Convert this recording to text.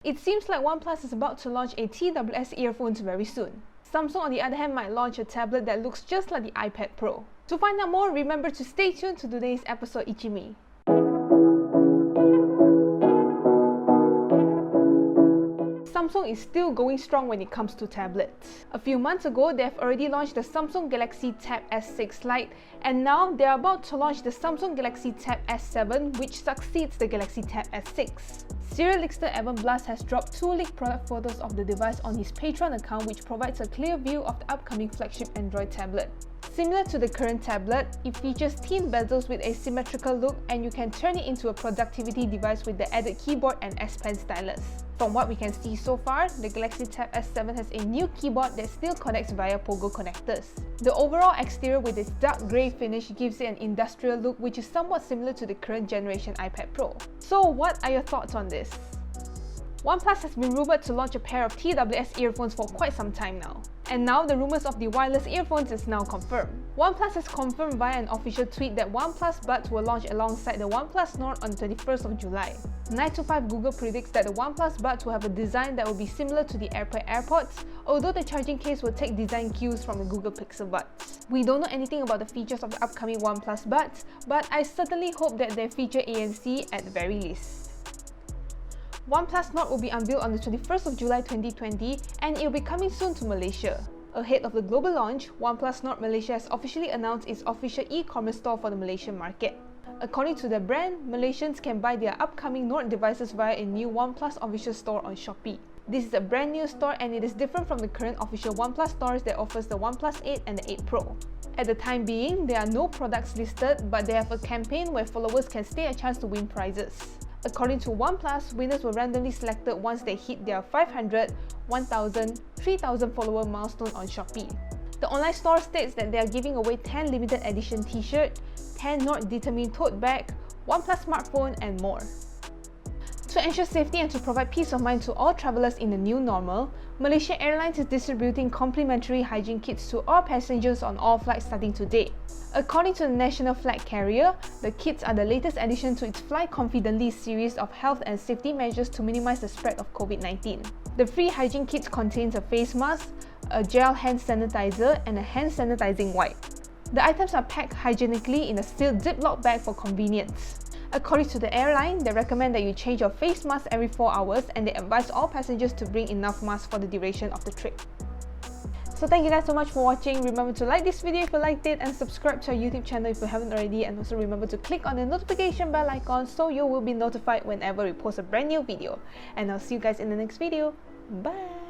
It seems like OnePlus is about to launch a TWS earphones very soon. Samsung on the other hand might launch a tablet that looks just like the iPad Pro. To find out more, remember to stay tuned to today's episode ICYMI. Samsung is still going strong when it comes to tablets. A few months ago, they have already launched the Samsung Galaxy Tab S6 Lite, and now they are about to launch the Samsung Galaxy Tab S7, which succeeds the Galaxy Tab S6. Serial leakster Evan Blass has dropped 2 leaked product photos of the device on his Patreon account, which provides a clear view of the upcoming flagship Android tablet. Similar to the current tablet, it features thin bezels with a symmetrical look, and you can turn it into a productivity device with the added keyboard and S Pen stylus. From what we can see so far, the Galaxy Tab S7 has a new keyboard that still connects via Pogo connectors. The overall exterior with its dark grey finish gives it an industrial look, which is somewhat similar to the current generation iPad Pro. So what are your thoughts on this? OnePlus has been rumoured to launch a pair of TWS earphones for quite some time now. And now the rumours of the wireless earphones is now confirmed. OnePlus has confirmed via an official tweet that OnePlus Buds will launch alongside the OnePlus Nord on 21st of July. 9to5 Google predicts that the OnePlus Buds will have a design that will be similar to the AirPods, although the charging case will take design cues from the Google Pixel Buds. We don't know anything about the features of the upcoming OnePlus Buds, but I certainly hope that they feature ANC at the very least. OnePlus Nord will be unveiled on the 21st of July 2020, and it will be coming soon to Malaysia. Ahead of the global launch, OnePlus Nord Malaysia has officially announced its official e-commerce store for the Malaysian market. According to the brand, Malaysians can buy their upcoming Nord devices via a new OnePlus official store on Shopee. This is a brand new store, and it is different from the current official OnePlus stores that offers the OnePlus 8 and the 8 Pro. At the time being, there are no products listed, but they have a campaign where followers can stand a chance to win prizes. According to OnePlus, winners were randomly selected once they hit their 500, 1000, 3000 follower milestone on Shopee. The online store states that they are giving away 10 limited edition t-shirt, 10 Nord Determined tote bag, OnePlus smartphone, and more. To ensure safety and to provide peace of mind to all travellers in the new normal, Malaysia Airlines is distributing complimentary hygiene kits to all passengers on all flights starting today. According to the national flag carrier, the kits are the latest addition to its Fly Confidently series of health and safety measures to minimize the spread of COVID-19. The free hygiene kits contains a face mask, a gel hand sanitizer, and a hand sanitizing wipe. The items are packed hygienically in a sealed Ziploc bag for convenience. According to the airline, they recommend that you change your face mask every 4 hours, and they advise all passengers to bring enough masks for the duration of the trip. So thank you guys so much for watching. Remember to like this video if you liked it, and subscribe to our YouTube channel if you haven't already, and also remember to click on the notification bell icon so you will be notified whenever we post a brand new video. And I'll see you guys in the next video. Bye!